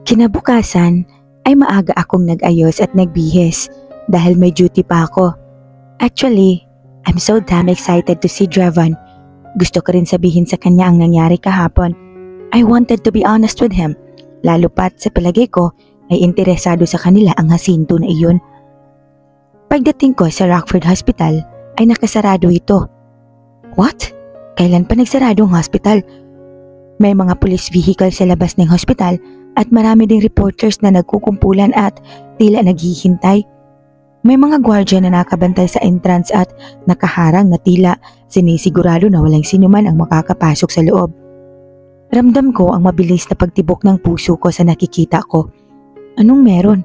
Kinabukasan ay maaga akong nag-ayos at nagbihis dahil may duty pa ako. Actually, I'm so damn excited to see Drevon. Gusto ko rin sabihin sa kanya ang nangyari kahapon. I wanted to be honest with him, lalo pat sa palagay ko ay interesado sa kanila ang Jacinto na iyon. Pagdating ko sa Rockford Hospital ay nakasarado ito. What? Kailan pa nagsarado ang hospital? May mga police vehicle sa labas ng hospital at marami ding reporters na nagkukumpulan at tila naghihintay. May mga gwardiya na nakabantay sa entrance at nakaharang na tila sinisigurado na walang sinuman ang makakapasok sa loob. Ramdam ko ang mabilis na pagtibok ng puso ko sa nakikita ko. Anong meron?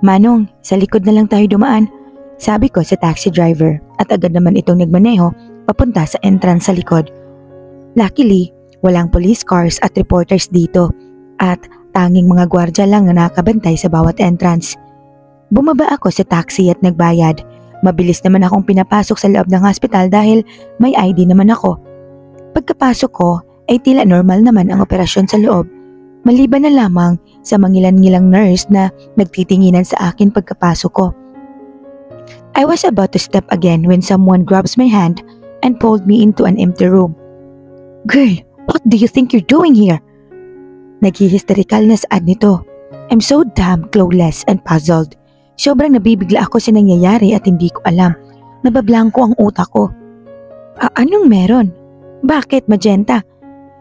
Manong, sa likod na lang tayo dumaan, sabi ko sa taxi driver at agad naman itong nagmaneho papunta sa entrance sa likod. Luckily, walang police cars at reporters dito at tanging mga gwardya lang na nakabantay sa bawat entrance. Bumaba ako sa taxi at nagbayad. Mabilis naman akong pinapasok sa loob ng hospital dahil may ID naman ako. Pagkapasok ko ay tila normal naman ang operasyon sa loob. Maliban na lamang sa mangilan-ngilang nurse na nagtitinginan sa akin pagkapasok ko. I was about to step again when someone grabs my hand and pulled me into an empty room. Girl, what do you think you're doing here? Naghihisterikal na saad nito. I'm so damn clueless and puzzled. Sobrang nabibigla ako sa nangyayari at hindi ko alam. Nabablangko ang utak ko. Anong meron? Bakit, Magenta?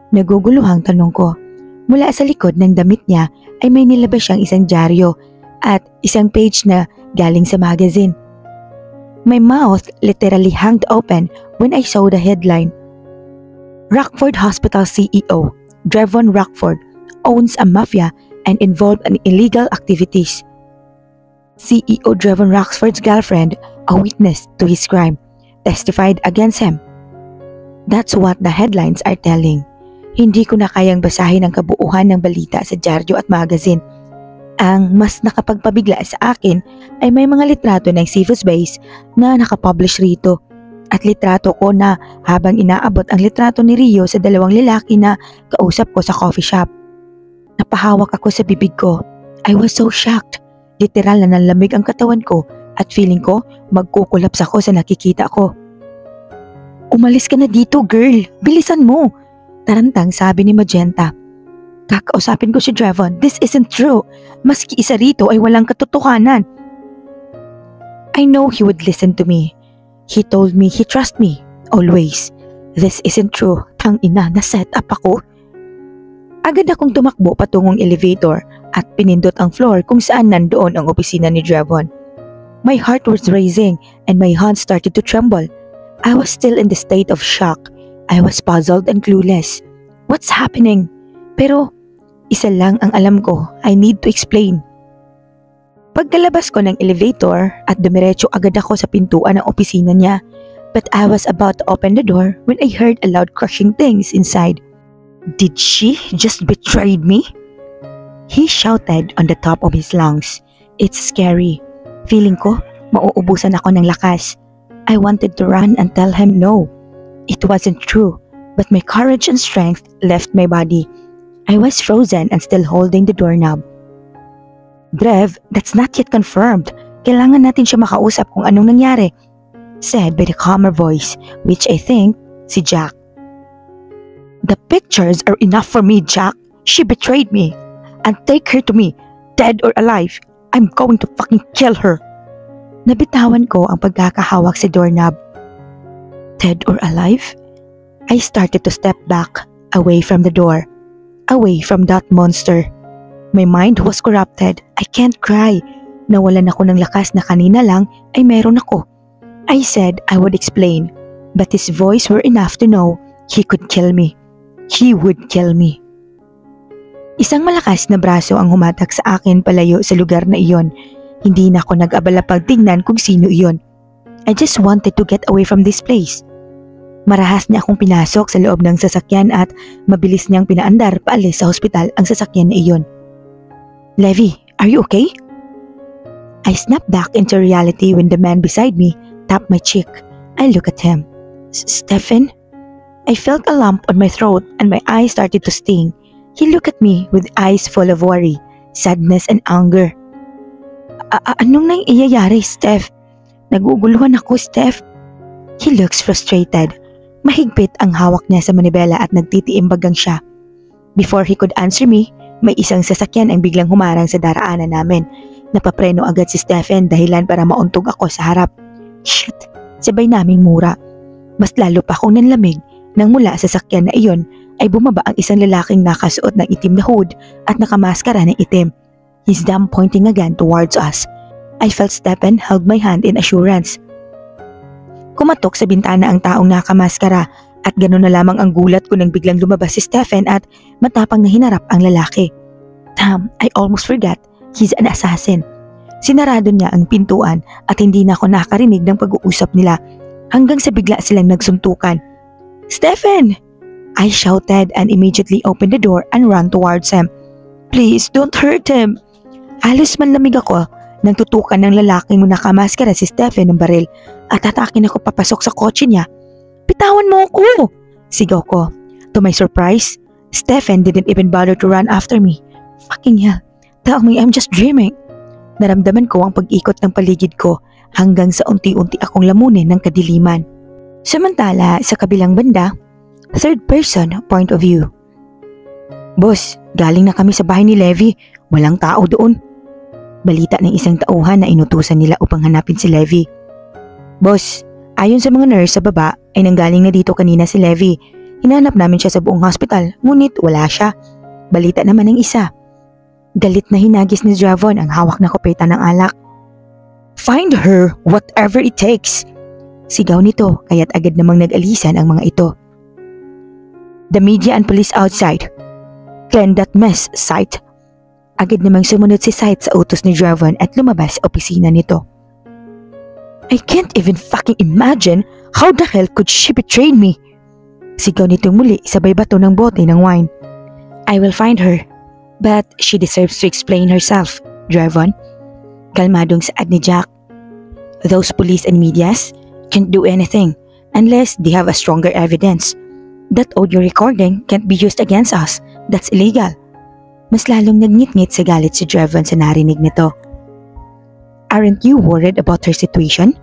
Naguguluhang tanong ko. Mula sa likod ng damit niya ay may nilabas siyang isang dyaryo at isang page na galing sa magazine. My mouth literally hanged open when I saw the headline. Rockford Hospital CEO Drevon Rockford owns a mafia and involved in illegal activities. CEO Drevon Rockford's girlfriend, a witness to his crime, testified against him. That's what the headlines are telling. Hindi ko na kayang basahin ang kabuuan ng balita sa dyaryo at magazine. Ang mas nakapagpabigla sa akin ay may mga litrato ng Cephas Base na nakapublish rito at litrato ko na habang inaabot ang litrato ni Rio sa dalawang lalaki na kausap ko sa coffee shop. Napahawak ako sa bibig ko. I was so shocked. Literal na nalamig ang katawan ko at feeling ko magkukulaps ako sa nakikita ko. Umalis ka na dito, girl. Bilisan mo. Tarantang sabi ni Magenta. Kakausapin ko si Drevon. This isn't true. Maski isa rito ay walang katotohanan. I know he would listen to me. He told me he trusts me. Always. This isn't true. Tang ina na set up ako. Agad akong tumakbo patungong elevator at pinindot ang floor kung saan nandoon ang opisina ni Drevon. My heart was racing and my hands started to tremble. I was still in the state of shock. I was puzzled and clueless. What's happening? Pero isa lang ang alam ko, I need to explain. Pagkalabas ko ng elevator at dumiretso agad ako sa pintuan ng opisina niya, but I was about to open the door when I heard a loud crushing things inside. Did she just betray me? He shouted on the top of his lungs. It's scary. Feeling ko, mauubusan ako ng lakas. I wanted to run and tell him no. It wasn't true, but my courage and strength left my body. I was frozen and still holding the doorknob. Drev, that's not yet confirmed. Kailangan natin siya makausap kung anong nangyari, said by the calmer voice, which I think si Jack. The pictures are enough for me, Jack. She betrayed me. And take her to me, dead or alive. I'm going to fucking kill her. Nabitawan ko ang pagkakahawak sa doorknob. Dead or alive? I started to step back, away from the door, away from that monster. My mind was corrupted. I can't cry. Nawalan ako ng lakas na kanina lang ay meron ako. I said I would explain, but his voice were enough to know he could kill me. He would kill me. Isang malakas na braso ang humatak sa akin palayo sa lugar na iyon. Hindi na ako nag-abala pagtingnan kung sino iyon. I just wanted to get away from this place. Marahas niya akong pinasok sa loob ng sasakyan at mabilis niyang pinaandar paalis sa hospital ang sasakyan na iyon. Levi, are you okay? I snapped back into reality when the man beside me tapped my cheek. I looked at him. Stephen? I felt a lump on my throat and my eyes started to sting. He looked at me with eyes full of worry, sadness and anger. Anong nangyayari, Steph? Naguguluhan ako, Steph. He looks frustrated. Mahigpit ang hawak niya sa manibela at nagtitiimbagang siya. Before he could answer me, may isang sasakyan ang biglang humarang sa daraanan namin. Napapreno agad si Stephen dahilan para mauntog ako sa harap. Shit! Sabay naming mura. Mas lalo pa akong nanlamig nang mula sa sasakyan na iyon ay bumaba ang isang lalaking nakasuot ng itim na hood at nakamaskara ng itim. His thumb pointing again towards us. I felt Stephen held my hand in assurance. Kumatok sa bintana ang taong nakamaskara at gano'n na lamang ang gulat ko nang biglang lumabas si Stephen at matapang na hinarap ang lalaki. Damn, I almost forgot. He's an assassin. Sinarado niya ang pintuan at hindi na ako nakarinig ng pag-uusap nila hanggang sa bigla silang nagsuntukan. Stephen! I shouted and immediately opened the door and ran towards him. Please, don't hurt him. Halos manlamig ako nang tutukan ng lalaking nakamaskara si Stephen ng baril at atakin ako papasok sa kotse niya. Bitawan mo ako! Sigaw ko. To my surprise, Stephen didn't even bother to run after me. Fucking hell, tell me I'm just dreaming. Naramdaman ko ang pag-ikot ng paligid ko hanggang sa unti-unti akong lamunin ng kadiliman. Samantala, sa kabilang banda, third person point of view. Boss, galing na kami sa bahay ni Levi. Walang tao doon. Balita ng isang tauhan na inutusan nila upang hanapin si Levi. Boss, ayon sa mga nurse sa baba ay nanggaling na dito kanina si Levi. Hinanap namin siya sa buong hospital, ngunit wala siya. Balita naman ng isa. Galit na hinagis ni Javon ang hawak na kopeta ng alak. Find her, whatever it takes. Sigaw nito kaya't agad namang nag-alisan ang mga ito. The media and police outside. Clean that mess, Sight. Agad namang sumunod si Sight sa utos ni Javon at lumabas sa opisina nito. I can't even fucking imagine how the hell could she betray me. Sigaw nitong muli sabay bato ng bote ng wine. I will find her. But she deserves to explain herself, Javon. Kalmadong saad ni Jack. Those police and medias can't do anything unless they have a stronger evidence. That audio recording can't be used against us. That's illegal. Mas lalong nagngit-ngit sa galit si Javon sa narinig nito. Aren't you worried about her situation?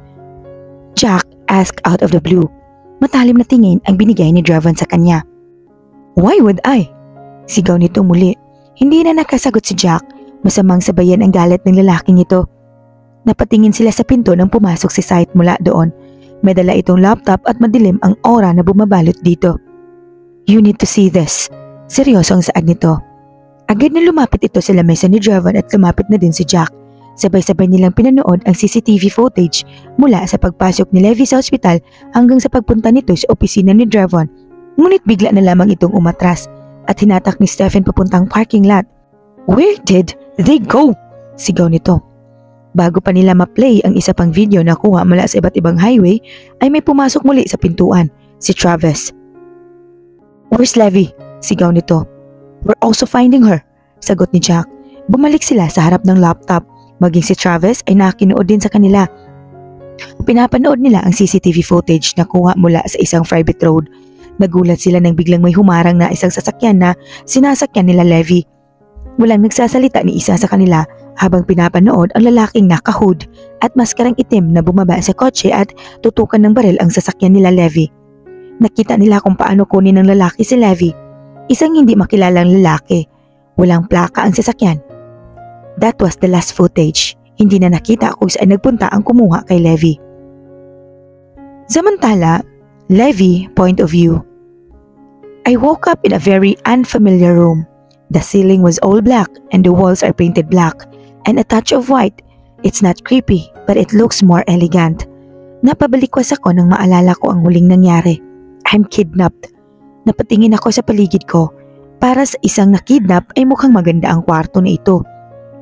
Jack asked out of the blue. Matalim na tingin ang binigay ni Javon sa kanya. Why would I? Sigaw nito muli. Hindi na nakasagot si Jack, masamang sabayan ang galit ng lalaking ito. Napatingin sila sa pinto nang pumasok si Sight mula doon. May dala itong laptop at madilim ang aura na bumabalot dito. You need to see this. Seryoso ang saad nito. Agad na lumapit ito sa lamesa ni Javon at lumapit na din si Jack. Sabay-sabay nilang pinanood ang CCTV footage mula sa pagpasok ni Levi sa ospital hanggang sa pagpunta nito sa opisina ni Javon. Ngunit bigla na lamang itong umatras at hinatak ni Stephen papuntang parking lot. Where did they go? Sigaw nito. Bago pa nila ma-play ang isa pang video na kuha mula sa iba't ibang highway, ay may pumasok muli sa pintuan, si Travis. Where's Levi? Sigaw nito. We're also finding her, sagot ni Jack. Bumalik sila sa harap ng laptop, maging si Travis ay nakinood din sa kanila. Pinapanood nila ang CCTV footage na kuha mula sa isang private road. Nagulat sila nang biglang may humarang na isang sasakyan na sinasakyan nila Levi. Walang nagsasalita ni isa sa kanila habang pinapanood ang lalaking naka-hood at maskarang itim na bumaba sa kotse at tutukan ng baril ang sasakyan nila Levi. Nakita nila kung paano kunin ng lalaki si Levi. Isang hindi makilalang lalaki. Walang plaka ang sasakyan. That was the last footage. Hindi na nakita kung saan nagpunta ang kumuha kay Levi. Samantala, Levi point of view. I woke up in a very unfamiliar room. The ceiling was all black and the walls are painted black and a touch of white. It's not creepy but it looks more elegant. Napabalikwas ako nang maalala ko ang huling nangyari. I'm kidnapped. Napatingin ako sa paligid ko. Para sa isang nakidnap ay mukhang maganda ang kwarto na ito.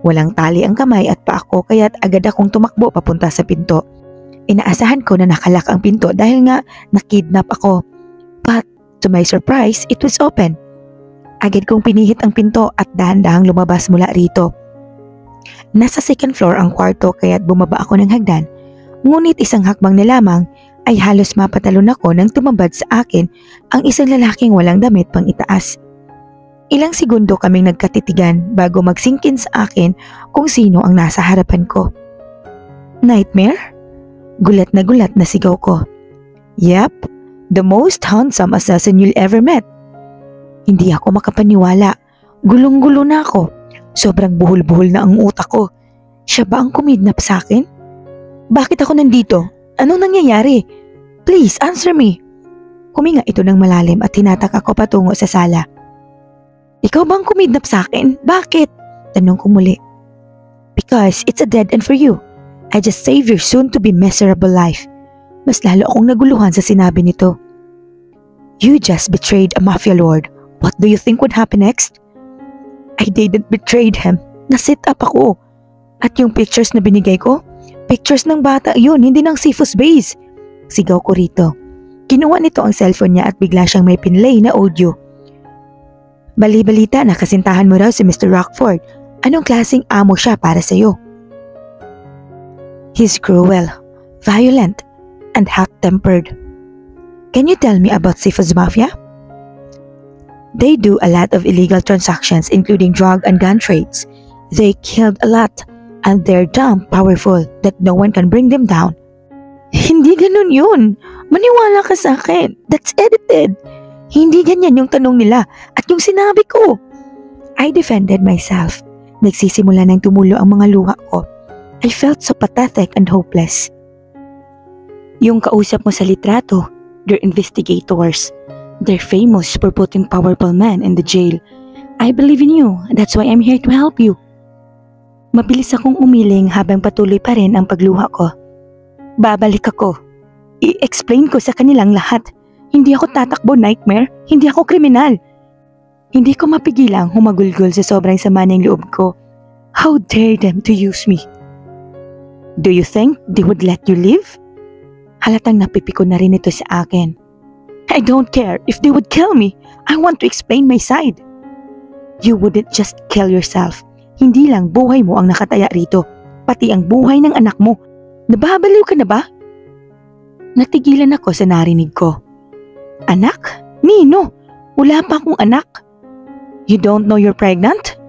Walang tali ang kamay at paa ko kaya't agad akong tumakbo papunta sa pinto. Inaasahan ko na nakalak ang pinto dahil nga nakidnap ako. But to my surprise, it was open. Agad kong pinihit ang pinto at dahan-dahang lumabas mula rito. Nasa second floor ang kwarto kaya't bumaba ako ng hagdan. Ngunit isang hakbang na lamang ay halos mapatalon ako nang tumambad sa akin ang isang lalaking walang damit pang itaas. Ilang segundo kaming nagkatitigan bago magsinkin sa akin kung sino ang nasa harapan ko. Nightmare? Gulat na sigaw ko. Yep, the most handsome assassin you'll ever met. Hindi ako makapaniwala. Gulong-gulo na ako. Sobrang buhol-buhol na ang utak ko. Siya ba ang kumidnap sa akin? Bakit ako nandito? Anong nangyayari? Please, answer me. Huminga ito ng malalim at hinatak ako patungo sa sala. Ikaw bang kumidnap sa akin? Bakit? Tanong ko muli. Because it's a dead end for you. I just saved your soon-to-be miserable life. Mas lalo akong naguluhan sa sinabi nito. You just betrayed a mafia lord. What do you think would happen next? I didn't betray him. Na-set up ako. At yung pictures na binigay ko, pictures ng bata yun, hindi ng Sifus base. Sigaw ko rito. Kinuha nito ang cellphone niya at bigla siyang may pinlay na audio. Bali-balita na kasintahan mo raw si Mr. Rockford. Anong klaseng amo siya para sa'yo? He's cruel, violent, and hot-tempered. Can you tell me about Sifus Mafia? They do a lot of illegal transactions including drug and gun trades. They killed a lot and they're damn powerful that no one can bring them down. Hindi ganun yun. Maniwala ka sa akin. That's edited. Hindi ganyan yung tanong nila at yung sinabi ko. I defended myself. Nagsisimula nang tumulo ang mga luha ko. I felt so pathetic and hopeless. Yung kausap mo sa litrato, they're investigators. They're famous for putting powerful men in the jail. I believe in you. That's why I'm here to help you. Mabilis akong umiling habang patuloy pa rin ang pagluha ko. Babalik ako. I-explain ko sa kanilang lahat. Hindi ako tatakbo, Nightmare. Hindi ako kriminal. Hindi ko mapigilang humagulgol sa sobrang sama ng loob ko. How dare them to use me? Do you think they would let you live? Halatang napipiko na rin ito sa akin. I don't care if they would kill me. I want to explain my side. You wouldn't just kill yourself. Hindi lang buhay mo ang nakataya rito, pati ang buhay ng anak mo. Nababaliw ka na ba? Natigilan ako sa narinig ko. Anak? Nino? Wala pa akong anak. You don't know you're pregnant?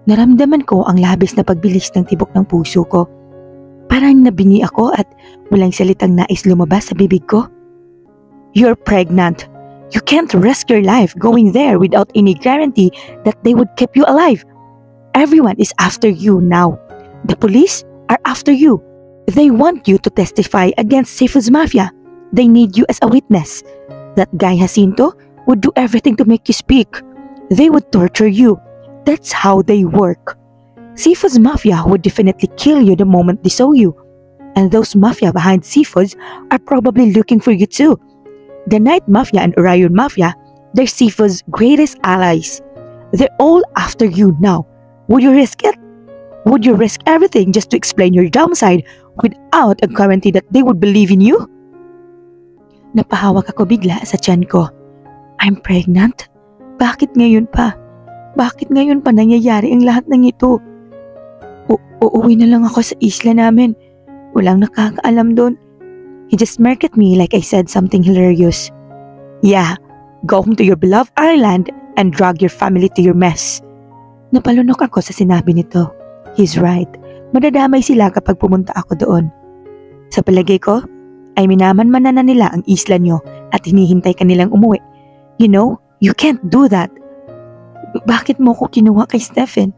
Naramdaman ko ang labis na pagbilis ng tibok ng puso ko. Parang nabingi ako at walang salitang nais lumabas sa bibig ko. You're pregnant. You can't risk your life going there without any guarantee that they would keep you alive. Everyone is after you now. The police are after you. They want you to testify against Sifus Mafia. They need you as a witness. That guy Jacinto would do everything to make you speak. They would torture you. That's how they work. Sifus Mafia would definitely kill you the moment they saw you. And those mafia behind Sifus are probably looking for you too. The Night Mafia and Orion Mafia, they're Sifus' greatest allies. They're all after you now. Would you risk it? Would you risk everything just to explain your downside without a guarantee that they would believe in you? Napahawak ako bigla sa tiyan ko. I'm pregnant? Bakit ngayon pa? Bakit ngayon pa nangyayari ang lahat ng ito? Uuwi na lang ako sa isla namin. Walang nakakaalam doon. He just smirked at me like I said something hilarious. Yeah, go home to your beloved island and drag your family to your mess. Napalunok ako sa sinabi nito. He's right. Madadamay sila kapag pumunta ako doon. Sa palagay ko, ay minamanmanan na nila ang isla nyo at hinihintay ka nilang umuwi. You know, you can't do that. Bakit mo ko kinuha kay Stephen?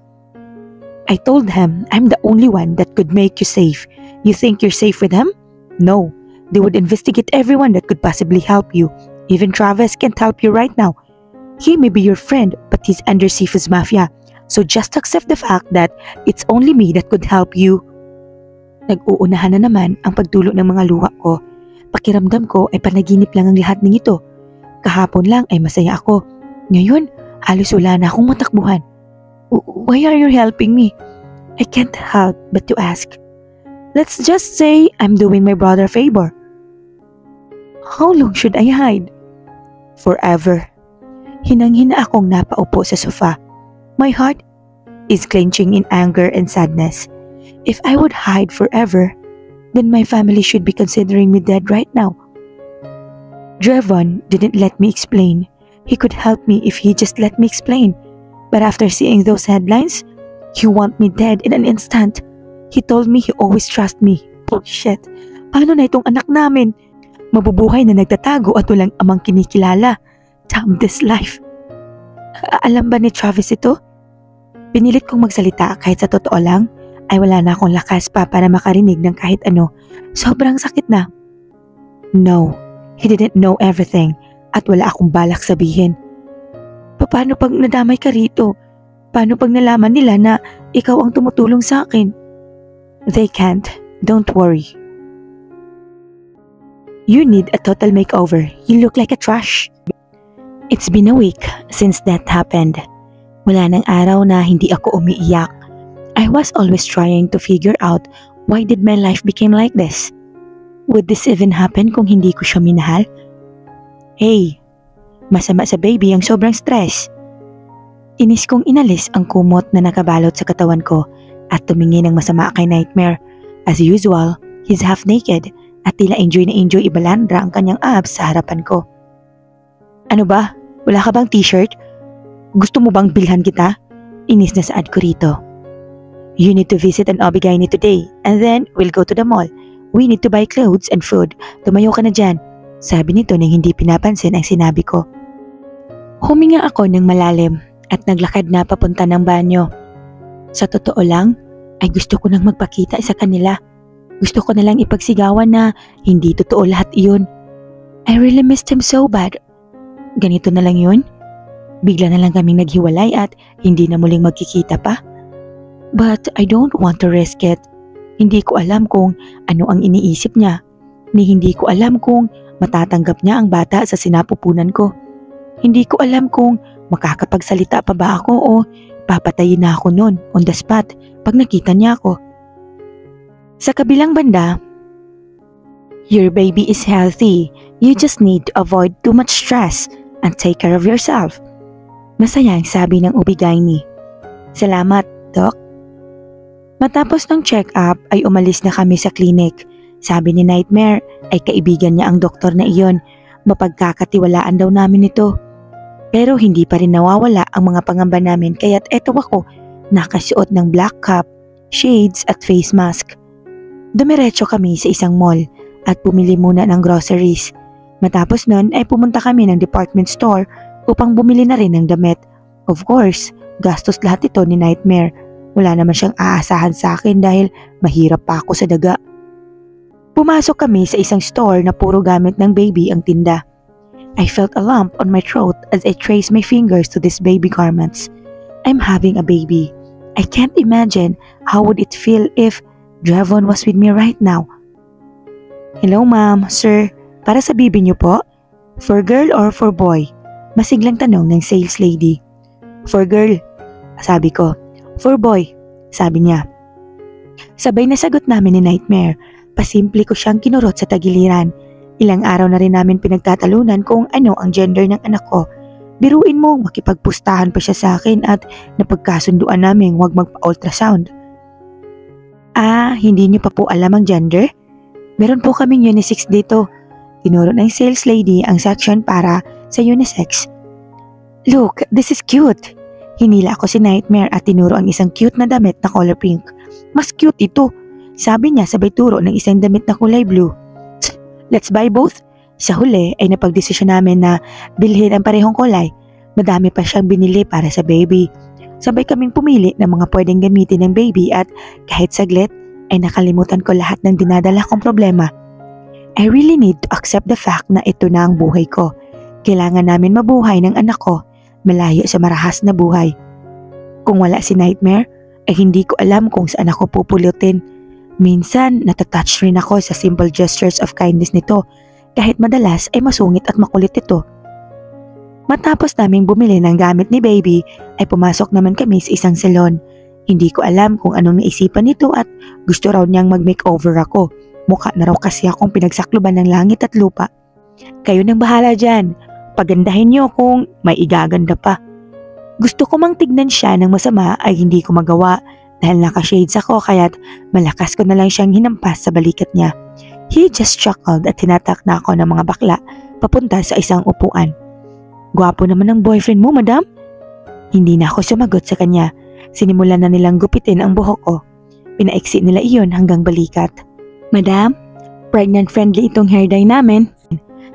I told him I'm the only one that could make you safe. You think you're safe with him? No. They would investigate everyone that could possibly help you. Even Travis can't help you right now. He may be your friend, but he's under Sifus Mafia. So just accept the fact that it's only me that could help you. Nag-uunahan na naman ang pagtulo ng mga luha ko. Pakiramdam ko ay panaginip lang ang lahat ng ito. Kahapon lang ay masaya ako. Ngayon, halos wala na akong matakbuhan. Why are you helping me? I can't help but to ask. Let's just say I'm doing my brother a favor. How long should I hide? Forever. Hinang-hina akong napaupo sa sofa. My heart is clenching in anger and sadness. If I would hide forever, then my family should be considering me dead right now. Drevon didn't let me explain. He could help me if he just let me explain. But after seeing those headlines, he want me dead in an instant. He told me he always trust me. Bullshit. Paano na itong anak namin? Mabubuhay na nagtatago at walang amang kinikilala. Damn this life. Alam ba ni Travis ito? Pinilit kong magsalita kahit sa totoo lang ay wala na akong lakas pa para makarinig ng kahit ano. Sobrang sakit na. No, he didn't know everything at wala akong balak sabihin. Paano pag nadamay ka rito? Paano pag nalaman nila na ikaw ang tumutulong sa akin? They can't. Don't worry. You need a total makeover. You look like a trash. It's been a week since that happened. Wala nang araw na hindi ako umiiyak. I was always trying to figure out why did my life became like this? Would this even happen kung hindi ko siya minahal? Hey, masama sa baby ang sobrang stress. Inis kong inalis ang kumot na nakabalot sa katawan ko at tumingin ng masama kay Nightmare. As usual, he's half naked at tila enjoy na enjoy ibalandra ang kanyang abs sa harapan ko. Ano ba? Wala ka bang t-shirt? Gusto mo bang bilhan kita? Inis na saad ko rito. You need to visit an Obigaini today and then we'll go to the mall. We need to buy clothes and food. Tumayo ka na dyan. Sabi nito nang hindi pinapansin ang sinabi ko. Huminga ako ng malalim at naglakad na papunta ng banyo. Sa totoo lang, ay gusto ko nang magpakita sa kanila. Gusto ko na lang ipagsigawan na hindi totoo lahat iyon. I really missed him so bad. Ganito na lang yun? Bigla na lang kaming naghiwalay at hindi na muling magkikita pa? But I don't want to risk it. Hindi ko alam kung ano ang iniisip niya. Hindi ko alam kung matatanggap niya ang bata sa sinapupunan ko. Hindi ko alam kung makakapagsalita pa ba ako o papatayin na ako nun on the spot pag nakita niya ako. Sa kabilang banda, your baby is healthy. You just need to avoid too much stress and take care of yourself. Masayang sabi ng Obigaini. Salamat, Doc. Matapos ng check-up ay umalis na kami sa clinic. Sabi ni Nightmare ay kaibigan niya ang doktor na iyon. Mapagkakatiwalaan daw namin ito. Pero hindi pa rin nawawala ang mga pangamba namin kaya't eto ako, nakasuot ng black cap, shades at face mask. Dumiretso kami sa isang mall at pumili muna ng groceries. Matapos nun ay pumunta kami ng department store upang bumili na rin ng damit. Of course, gastos lahat ito ni Nightmare. Wala naman siyang aasahan sa akin dahil mahirap pa ako sa daga. Pumasok kami sa isang store na puro gamit ng baby ang tinda. I felt a lump on my throat as I traced my fingers to these baby garments. I'm having a baby. I can't imagine how would it feel if Drevon was with me right now. Hello ma'am, sir. Para sa baby niyo po? For girl or for boy? Masiglang tanong ng sales lady. For girl, sabi ko. For boy, sabi niya. Sabay na sagot namin ni Nightmare. Pasimple ko siyang kinurot sa tagiliran. Ilang araw na rin namin pinagtatalunan kung ano ang gender ng anak ko. Biruin mo, makipagpustahan pa siya sa akin at napagkasunduan namin huwag magpa-ultrasound. Hindi niyo pa po alam ang gender? Meron po kaming unisex dito. Tinuro ng sales lady ang section para sa unisex. Look, this is cute. Hinila ako si Nightmare at tinuro ang isang cute na damit na color pink. Mas cute ito. Sabi niya sabay turo ng isang damit na kulay blue. Let's buy both. Sa huli ay napagdesisyon namin na bilhin ang parehong kulay. Madami pa siyang binili para sa baby. Sabay kaming pumili ng mga pwedeng gamitin ng baby at kahit saglit ay nakalimutan ko lahat ng dinadala kong problema. I really need to accept the fact na ito na ang buhay ko. Kailangan namin mabuhay ng anak ko, malayo sa marahas na buhay. Kung wala si Nightmare, ay hindi ko alam kung saan ako pupulutin. Minsan, natatouch rin ako sa simple gestures of kindness nito, kahit madalas ay masungit at makulit ito. Matapos naming bumili ng gamit ni baby, ay pumasok naman kami sa isang salon. Hindi ko alam kung anong naisipan nito at gusto raw niyang mag-makeover ako. Mukha na raw kasi akong pinagsakloban ng langit at lupa. Kayo nang bahala dyan. Pagandahin niyo kung may igaganda pa. Gusto ko mang tignan siya ng masama ay hindi ko magawa dahil naka-shades ako kaya't malakas ko na lang siyang hinampas sa balikat niya. He just chuckled at tinatak na ako ng mga bakla papunta sa isang upuan. Gwapo naman ang boyfriend mo, madam. Hindi na ako sumagot sa kanya. Sinimulan na nilang gupitin ang buhok ko. Pinaiksi nila iyon hanggang balikat. Madam, pregnant-friendly itong hair dye namin.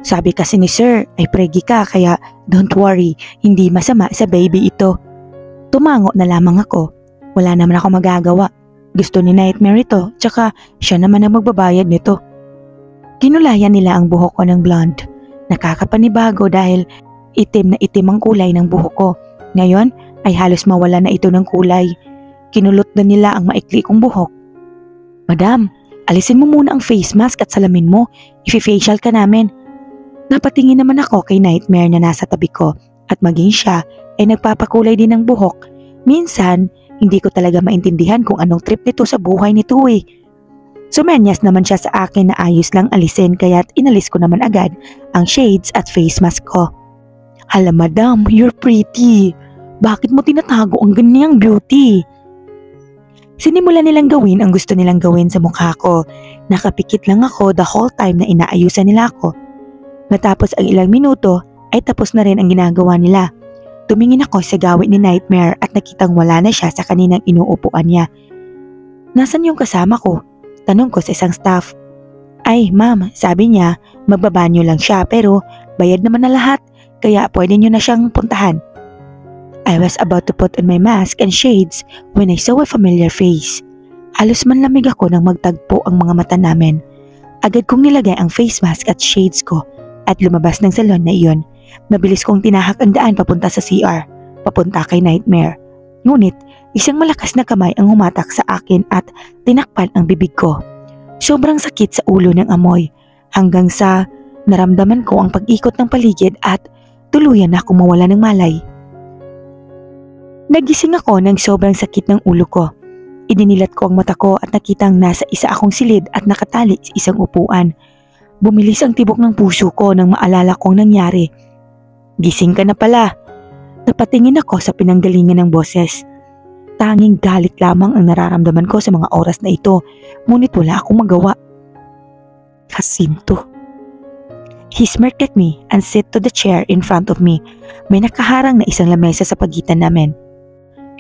Sabi kasi ni sir ay pregi ka kaya don't worry, hindi masama sa baby ito. Tumango na lamang ako. Wala naman ako magagawa. Gusto ni Nightmare ito, tsaka siya naman ang magbabayad nito. Kinulayan nila ang buhok ko ng blonde. Nakakapanibago dahil itim na itim ang kulay ng buhok ko. Ngayon ay halos mawala na ito ng kulay. Kinulot na nila ang maikli kong buhok. Madam, alisin mo muna ang face mask at salamin mo. Ifi-facial ka namin. Napatingin naman ako kay Nightmare na nasa tabi ko at maging siya ay nagpapakulay din ng buhok. Minsan, hindi ko talaga maintindihan kung anong trip nito sa buhay nito eh. Sumenyas naman siya sa akin na ayos lang alisin kaya't inalis ko naman agad ang shades at face mask ko. Hala madam, you're pretty. Bakit mo tinatago ang ganyang beauty? Sinimula nilang gawin ang gusto nilang gawin sa mukha ko. Nakapikit lang ako the whole time na inaayusan nila ako. Matapos ang ilang minuto ay tapos na rin ang ginagawa nila. Tumingin ako sa gawin ni Nightmare at nakitang wala na siya sa kaninang inuupuan niya. Nasaan yung kasama ko? Tanong ko sa isang staff. Ay ma'am, sabi niya magbabanyo lang siya pero bayad naman na lahat kaya pwede niyo na siyang puntahan. I was about to put on my mask and shades when I saw a familiar face. Halos manlamig ako nang magtagpo ang mga mata namin. Agad kong nilagay ang face mask at shades ko at lumabas ng salon na iyon. Mabilis kong tinahak ang daan papunta sa CR, papunta kay Nightmare. Ngunit isang malakas na kamay ang humatak sa akin at tinakpan ang bibig ko. Sobrang sakit sa ulo ng amoy hanggang sa naramdaman ko ang pag-ikot ng paligid at tuluyan na akong mawala ng malay. Nagising ako ng sobrang sakit ng ulo ko. Idinilat ko ang mata ko at nakitang nasa isa akong silid at nakatali sa isang upuan. Bumilis ang tibok ng puso ko nang maalala kong nangyari. Gising ka na pala. Napatingin ako sa pinanggalingan ng boses. Tanging galit lamang ang nararamdaman ko sa mga oras na ito, ngunit wala akong magawa. Jacinto. He smirked at me and sat to the chair in front of me. May nakaharang na isang lamesa sa pagitan namin.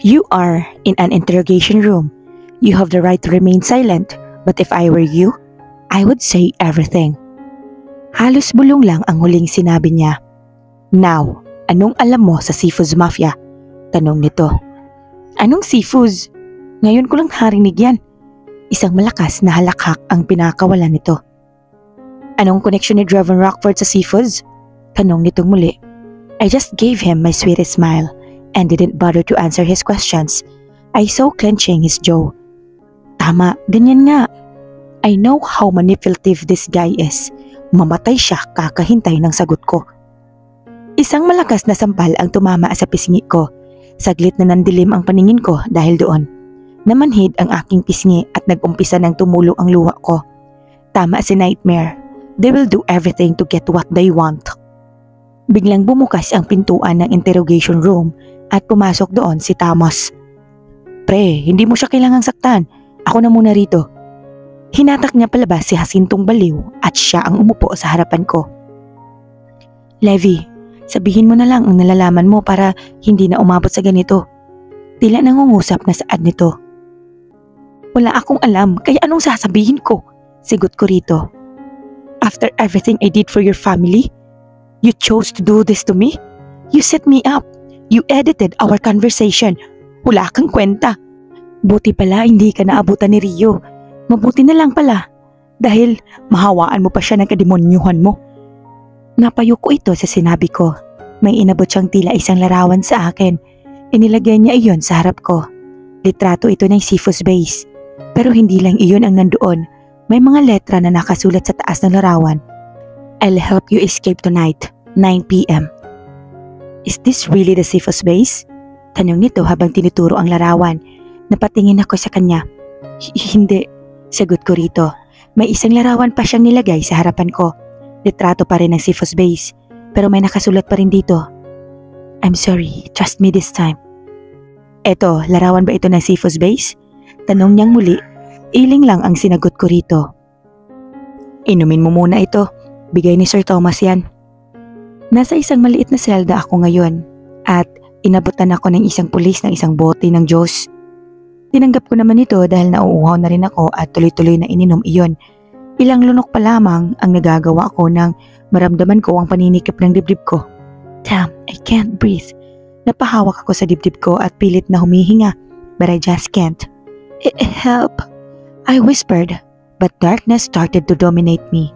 You are in an interrogation room. You have the right to remain silent, but if I were you, I would say everything. Halos bulong lang ang huling sinabi niya. Now, anong alam mo sa Seafoods Mafia? Tanong nito. Anong Seafoods? Ngayon ko lang narinig yan. Isang malakas na halakhak ang pinakawalan nito. Anong connection ni Draven Rockford sa Seafoods? Tanong nitong muli. I just gave him my sweetest smile and didn't bother to answer his questions. I saw clenching his jaw. Tama, ganyan nga. I know how manipulative this guy is. Mamatay siya kakahintay ng sagot ko. Isang malakas na sampal ang tumama sa pisngi ko. Saglit na nandilim ang paningin ko dahil doon. Namanhid ang aking pisngi at nag-umpisa ng tumulo ang luha ko. Tama si Nightmare. They will do everything to get what they want. Biglang bumukas ang pintuan ng interrogation room at pumasok doon si Thomas. Pre, hindi mo siya kailangang saktan. Ako na muna rito. Hinatak niya palabas si Jacintong baliw at siya ang umupo sa harapan ko. Levi, sabihin mo na lang ang nalalaman mo para hindi na umabot sa ganito. Tila nangungusap na saad nito. Wala akong alam kaya anong sasabihin ko? Sigot ko rito. After everything I did for your family, you chose to do this to me? You set me up. You edited our conversation. Wala kang kwenta. Buti pala hindi ka naabutan ni Rio. Mabuti na lang pala. Dahil mahawaan mo pa siya ng kademonyuhan mo. Napayo ko ito sa sinabi ko. May inabot siyang tila isang larawan sa akin. Inilagay niya iyon sa harap ko. Litrato ito ng Seafoods base. Pero hindi lang iyon ang nandoon. May mga letra na nakasulat sa taas ng larawan. I'll help you escape tonight, 9 p.m. Is this really the Seafoods base? Tanong nito habang tinuturo ang larawan. Napatingin ako sa kanya. Hindi, sagot ko rito. May isang larawan pa siyang nilagay sa harapan ko. Litrato pa rin ng Seafoods base, pero may nakasulat pa rin dito. I'm sorry, trust me this time. Eto, larawan ba ito ng Seafoods base? Tanong niyang muli. Iling lang ang sinagot ko rito. Inumin mo muna ito. Bigay ni Sir Thomas yan. Nasa isang maliit na selda ako ngayon at inabutan ako ng isang pulis ng isang bote ng Diyos. Tinanggap ko naman ito dahil nauuhaw na rin ako at tuloy-tuloy na ininom iyon. Ilang lunok pa lamang ang nagagawa ko nang maramdaman ko ang paninikip ng dibdib ko. Damn, I can't breathe. Napahawak ako sa dibdib ko at pilit na humihinga, but I just can't. Help! I whispered, but darkness started to dominate me.